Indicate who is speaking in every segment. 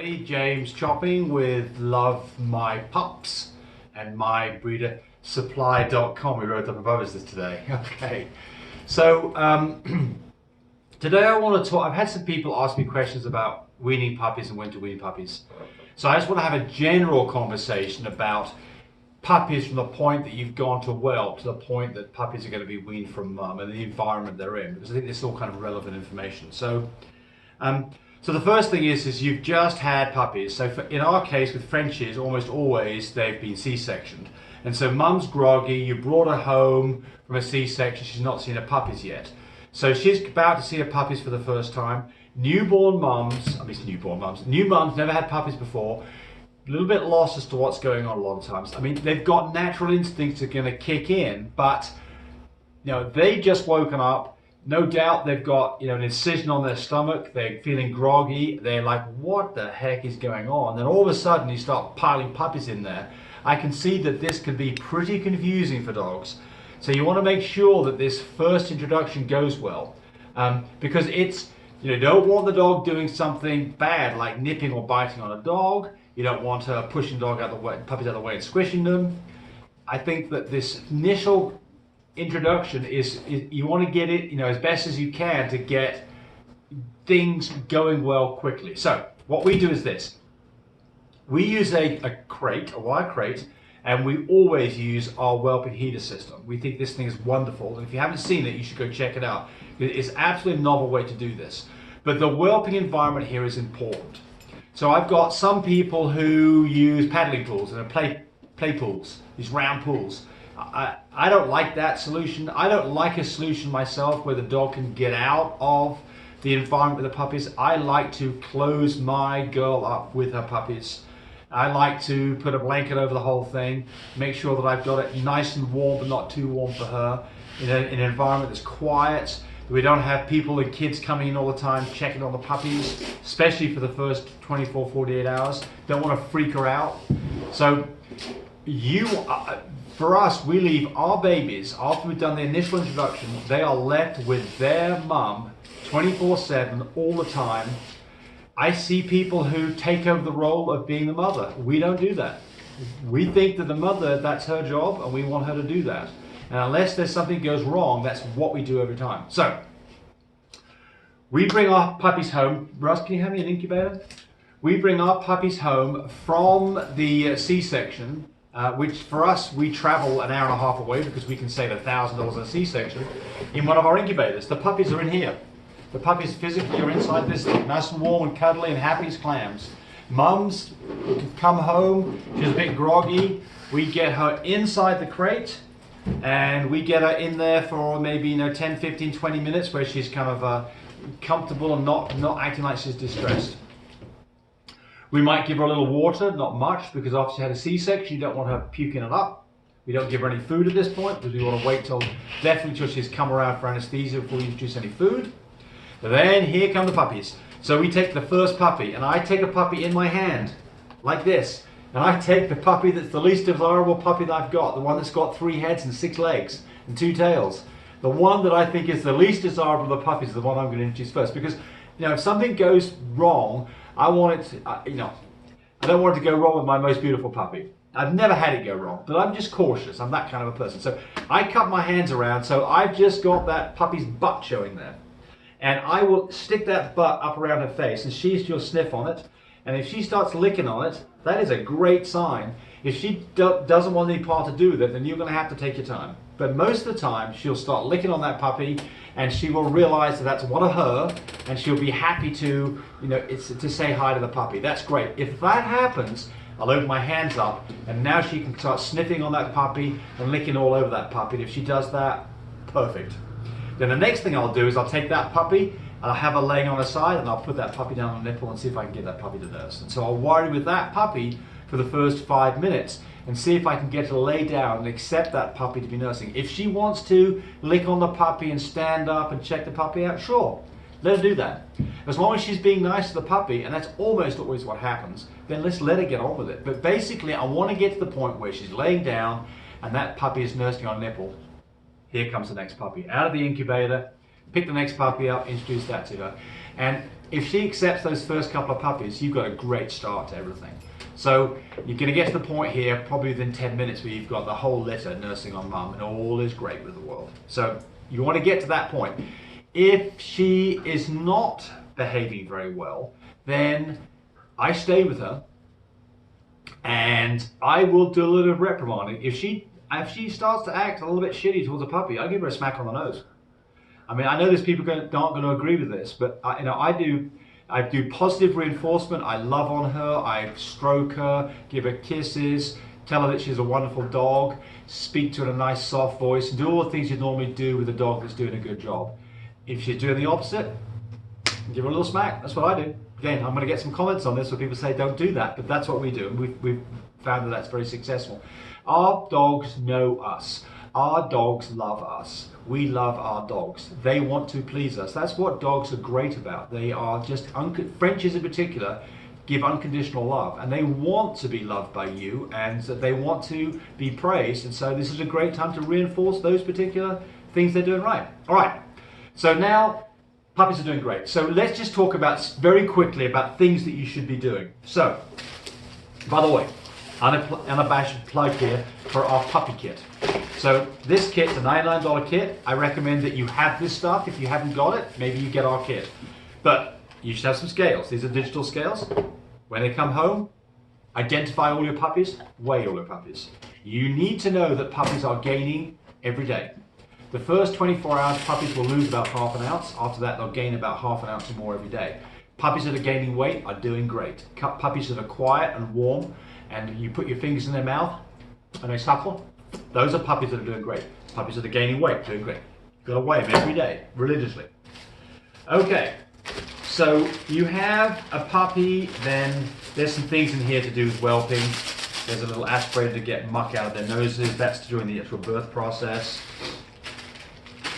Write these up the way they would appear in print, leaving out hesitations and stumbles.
Speaker 1: Hey, James Chopping with Love My Pups and mybreedersupply.com. We wrote up above this today. Okay, so today I want to talk. I've had some people ask me questions about weaning puppies and when to wean puppies. So I just want to have a general conversation about puppies from the point that you've gone to whelp to the point that puppies are going to be weaned from mum and the environment they're in, because I think this is all kind of relevant information. So the first thing is you've just had puppies. So in our case with Frenchies, almost always they've been C-sectioned. And so mum's groggy, you brought her home from a C-section, she's not seen her puppies yet. So she's about to see her puppies for the first time. New mums never had puppies before, a little bit lost as to what's going on a lot of times. I mean, they've got natural instincts that are going to kick in, but they've just woken up. No doubt they've got an incision on their stomach, they're feeling groggy, they're like, what the heck is going on? Then all of a sudden you start piling puppies in there. I can see that this can be pretty confusing for dogs. So you want to make sure that this first introduction goes well, because it's, you don't want the dog doing something bad like nipping or biting on a dog. You don't want her pushing dog out the way, puppies out of the way and squishing them. I think that this initial introduction is you want to get it as best as you can to get things going well quickly. So what we do is this: we use a wire crate, and we always use our whelping heater system. We think this thing is wonderful, and if you haven't seen it, you should go check it out. It's absolutely a novel way to do this, but the whelping environment here is important. So I've got some people who use paddling pools and play pools, these round pools. I don't like that solution. I don't like a solution myself where the dog can get out of the environment with the puppies. I like to close my girl up with her puppies. I like to put a blanket over the whole thing, make sure that I've got it nice and warm but not too warm for her, in an environment that's quiet. We don't have people and kids coming in all the time checking on the puppies, especially for the first 24, 48 hours. Don't want to freak her out. So for us, we leave our babies, after we've done the initial introduction, they are left with their mum 24/7 all the time. I see people who take over the role of being the mother. We don't do that. We think that the mother, that's her job, and we want her to do that. And unless there's something goes wrong, that's what we do every time. So we bring our puppies home. Russ, can you hand me an incubator? We bring our puppies home from the C-section, which for us, we travel an hour and a half away because we can save $1,000 on a C-section, in one of our incubators. The puppies are in here. The puppies physically are inside this thing, nice and warm and cuddly and happy as clams. Mum's come home, she's a bit groggy. We get her inside the crate, and we get her in there for maybe 10, 15, 20 minutes where she's kind of comfortable and not acting like she's distressed. We might give her a little water, not much, because after she had a C-section, you don't want her puking it up. We don't give her any food at this point because we want to wait definitely till she's come around for anesthesia before we introduce any food. But then here come the puppies. So we take the first puppy, and I take a puppy in my hand, like this. And I take the puppy that's the least desirable puppy that I've got, the one that's got 3 heads and 6 legs and 2 tails. The one that I think is the least desirable of the puppies is the one I'm going to introduce first, because if something goes wrong, I want it to, I don't want it to go wrong with my most beautiful puppy. I've never had it go wrong, but I'm just cautious. I'm that kind of a person. So I cut my hands around, so I've just got that puppy's butt showing there. And I will stick that butt up around her face, and she'll sniff on it. And if she starts licking on it, that is a great sign. If she doesn't want any part to do with it, then you're going to have to take your time. But most of the time, she'll start licking on that puppy, and she will realize that that's one of her, and she'll be happy to, to say hi to the puppy. That's great. If that happens, I'll open my hands up, and now she can start sniffing on that puppy and licking all over that puppy. And if she does that, perfect. Then the next thing I'll do is I'll take that puppy, and I'll have her laying on her side, and I'll put that puppy down on the nipple and see if I can get that puppy to nurse. And so I'll worry with that puppy for the first 5 minutes and see if I can get her to lay down and accept that puppy to be nursing. If she wants to lick on the puppy and stand up and check the puppy out, sure, let her do that. As long as she's being nice to the puppy, and that's almost always what happens, then let's let her get on with it. But basically, I want to get to the point where she's laying down and that puppy is nursing on a nipple. Here comes the next puppy out of the incubator, pick the next puppy up, introduce that to her. And if she accepts those first couple of puppies, you've got a great start to everything. So you're going to get to the point here, probably within 10 minutes, where you've got the whole litter nursing on mum, and all is great with the world. So you want to get to that point. If she is not behaving very well, then I stay with her, and I will do a little reprimanding. If she starts to act a little bit shitty towards a puppy, I give her a smack on the nose. I mean, I know there's people aren't going to agree with this, but I do positive reinforcement. I love on her, I stroke her, give her kisses, tell her that she's a wonderful dog, speak to her in a nice soft voice, and do all the things you normally do with a dog that's doing a good job. If she's doing the opposite, give her a little smack. That's what I do. Again, I'm going to get some comments on this where people say don't do that, but that's what we do, and we've found that that's very successful. Our dogs know us. Our dogs love us. We love our dogs. They want to please us. That's what dogs are great about. They are just, Frenchies in particular, give unconditional love, and they want to be loved by you, and they want to be praised, and so this is a great time to reinforce those particular things they're doing right. All right, so now puppies are doing great. So let's just talk about very quickly about things that you should be doing. So, by the way, unabashed plug here for our puppy kit. So this kit's a $99 kit. I recommend that you have this stuff. If you haven't got it, maybe you get our kit. But you should have some scales. These are digital scales. When they come home, identify all your puppies, weigh all your puppies. You need to know that puppies are gaining every day. The first 24 hours, puppies will lose about half an ounce. After that, they'll gain about half an ounce or more every day. Puppies that are gaining weight are doing great. Puppies that are quiet and warm, and you put your fingers in their mouth and they suckle, those are puppies that are doing great. Puppies that are gaining weight, doing great. You've got to weigh them every day, religiously. Okay, so you have a puppy, then there's some things in here to do with whelping. There's a little aspirator to get muck out of their noses. That's during the actual birth process.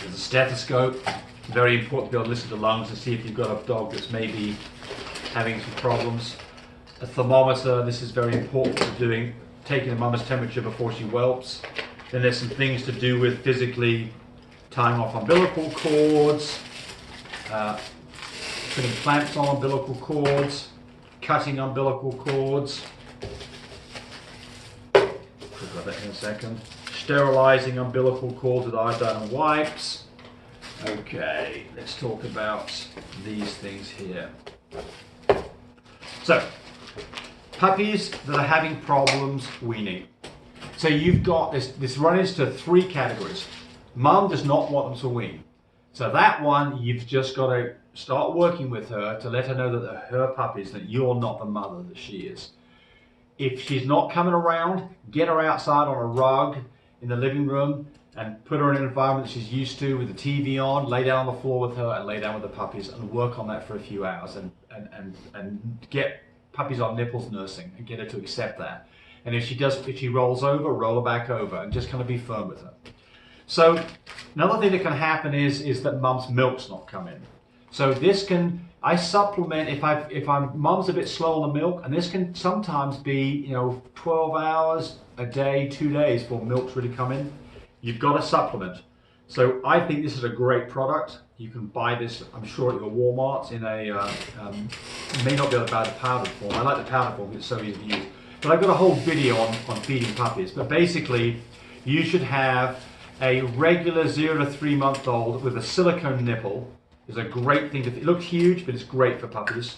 Speaker 1: There's a stethoscope. Very important to be able to listen to lungs and see if you've got a dog that's maybe having some problems. A thermometer. This is very important for taking the mama's temperature before she whelps. Then there's some things to do with physically tying off umbilical cords, putting clamps on umbilical cords, cutting umbilical cords. Talk about that in a second. Sterilizing umbilical cords with iodine and wipes. Okay, let's talk about these things here. So, puppies that are having problems weaning. So you've got this runs into three categories. Mum does not want them to wean. So that one, you've just got to start working with her to let her know that they're her puppies, that you're not the mother that she is. If she's not coming around, get her outside on a rug in the living room and put her in an environment that she's used to with the TV on, lay down on the floor with her and lay down with the puppies and work on that for a few hours and get puppies on nipples nursing and get her to accept that. And if she rolls over, roll her back over and just kind of be firm with her. So another thing that can happen is that mum's milk's not coming. So this I supplement if mum's a bit slow on the milk, and this can sometimes be 12 hours a day, 2 days before milk's really come in. You've got to supplement. So I think this is a great product. You can buy this, I'm sure, at your Walmarts in a, you may not be able to buy the powdered form. I like the powdered form because it's so easy to use. But I've got a whole video on feeding puppies. But basically, you should have a regular 0 to 3 month old with a silicone nipple. Is a great thing. It looks huge, but it's great for puppies.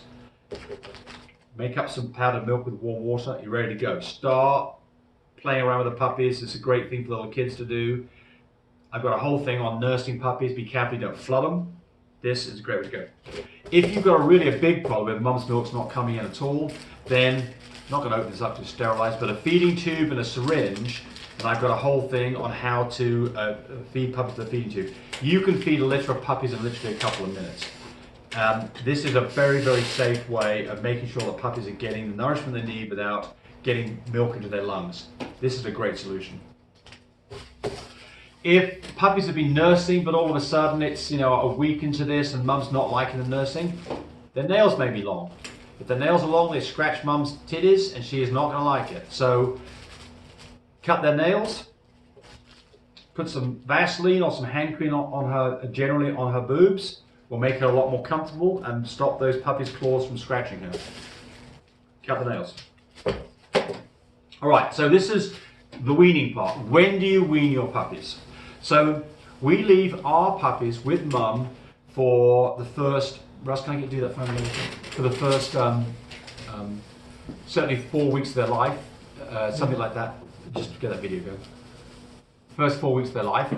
Speaker 1: Make up some powdered milk with warm water. You're ready to go. Start playing around with the puppies. It's a great thing for little kids to do. I've got a whole thing on nursing puppies. Be careful you don't flood them. This is a great way to go. If you've got a big problem where mum's milk's not coming in at all, then I'm not going to open this up to sterilize, but a feeding tube and a syringe. And I've got a whole thing on how to feed puppies with a feeding tube. You can feed a litter of puppies in literally a couple of minutes. This is a very, very safe way of making sure that puppies are getting the nourishment they need without getting milk into their lungs. This is a great solution. If puppies have been nursing, but all of a sudden it's a week into this and mum's not liking the nursing, their nails may be long. If the nails are long, they scratch mum's titties and she is not going to like it. So cut their nails, put some Vaseline or some hand cream on her, generally on her boobs, will make her a lot more comfortable and stop those puppy's claws from scratching her. Cut the nails. All right, so this is the weaning part. When do you wean your puppies? So we leave our puppies with mum for the first, Russ, can I get you to do that for me? For the first, certainly 4 weeks of their life, something like that. Just get that video going. First 4 weeks of their life.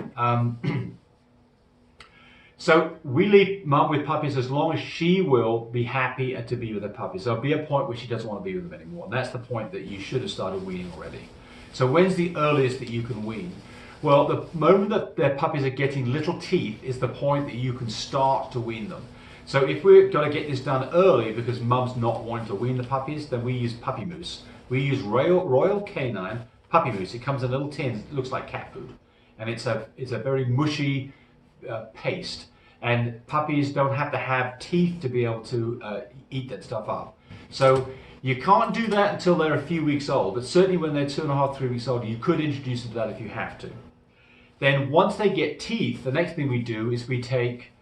Speaker 1: So we leave mum with puppies as long as she will be happy to be with her puppies. There'll be a point where she doesn't want to be with them anymore. And that's the point that you should have started weaning already. So when's the earliest that you can wean? Well, the moment that their puppies are getting little teeth is the point that you can start to wean them. So if we're going to get this done early because mum's not wanting to wean the puppies, then we use puppy mousse. We use Royal Canine puppy mousse. It comes in little tins. It looks like cat food. And it's a very mushy paste, and puppies don't have to have teeth to be able to eat that stuff up. So you can't do that until they're a few weeks old, but certainly when they're 2.5, 3 weeks old, you could introduce them to that if you have to. Then once they get teeth, the next thing we do is we take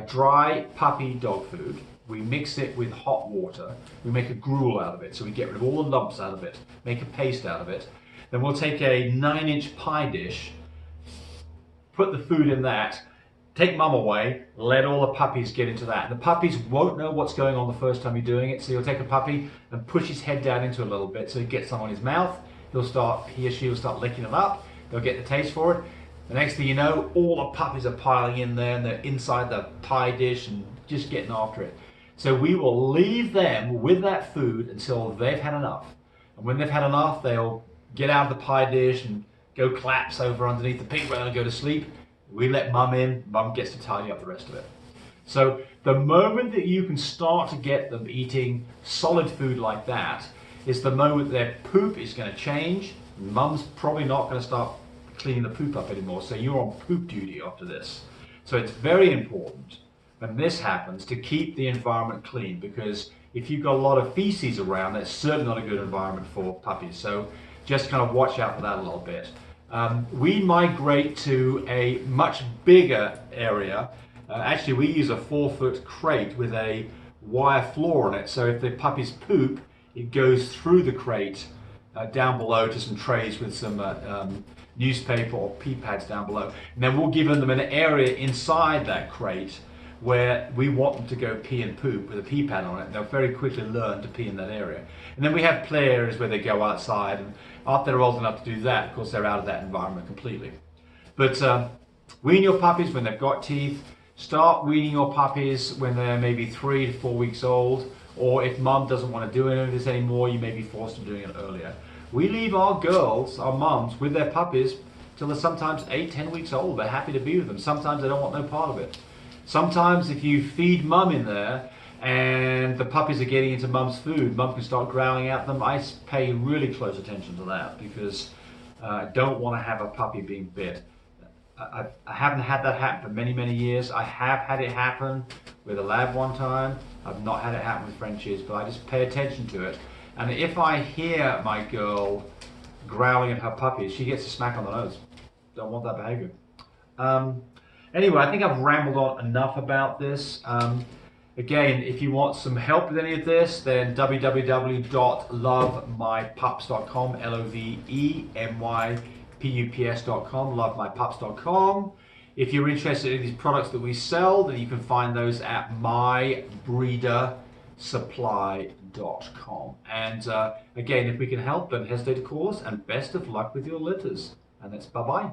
Speaker 1: dry puppy dog food, we mix it with hot water, we make a gruel out of it, so we get rid of all the lumps out of it, make a paste out of it. Then we'll take a 9-inch pie dish, put the food in that, take mum away, let all the puppies get into that. And the puppies won't know what's going on the first time you're doing it, so you'll take a puppy and push his head down into it a little bit so he gets some on his mouth. He or she will start licking it up. They'll get the taste for it. The next thing you know, all the puppies are piling in there and they're inside the pie dish and just getting after it. So we will leave them with that food until they've had enough. And when they've had enough, they'll get out of the pie dish and go collapse over underneath the pig barrel and go to sleep. We let mum in, mum gets to tidy up the rest of it. So the moment that you can start to get them eating solid food like that is the moment their poop is going to change. Mum's probably not going to start cleaning the poop up anymore, so you're on poop duty after this. So it's very important when this happens to keep the environment clean, because if you've got a lot of feces around, that's certainly not a good environment for puppies. So just kind of watch out for that a little bit. We migrate to a much bigger area. Actually, we use a 4-foot crate with a wire floor on it. So if the puppies poop, it goes through the crate down below to some trays with some newspaper or pee pads down below. And then we'll give them an area inside that crate where we want them to go pee and poop with a pee pad on it. They'll very quickly learn to pee in that area. And then we have play areas where they go outside, and after they're old enough to do that, of course, they're out of that environment completely. But wean your puppies when they've got teeth. Start weaning your puppies when they're maybe 3 to 4 weeks old, or if mum doesn't want to do any of this anymore, you may be forced to doing it earlier. We leave our girls, our mums, with their puppies till they're sometimes 8, 10 weeks old. They're happy to be with them. Sometimes they don't want no part of it. Sometimes if you feed mum in there and the puppies are getting into mum's food, mum can start growling at them. I pay really close attention to that because I don't want to have a puppy being bit. I haven't had that happen for many, many years. I have had it happen with a lab one time. I've not had it happen with Frenchies, but I just pay attention to it. And if I hear my girl growling at her puppies, she gets a smack on the nose. Don't want that behavior. Anyway, I think I've rambled on enough about this. Again, if you want some help with any of this, then www.lovemypups.com, LOVEMYPUPS.com, lovemypups.com. If you're interested in these products that we sell, then you can find those at mybreedersupply.com. And again, if we can help, don't hesitate to call us, and best of luck with your litters. And that's bye-bye.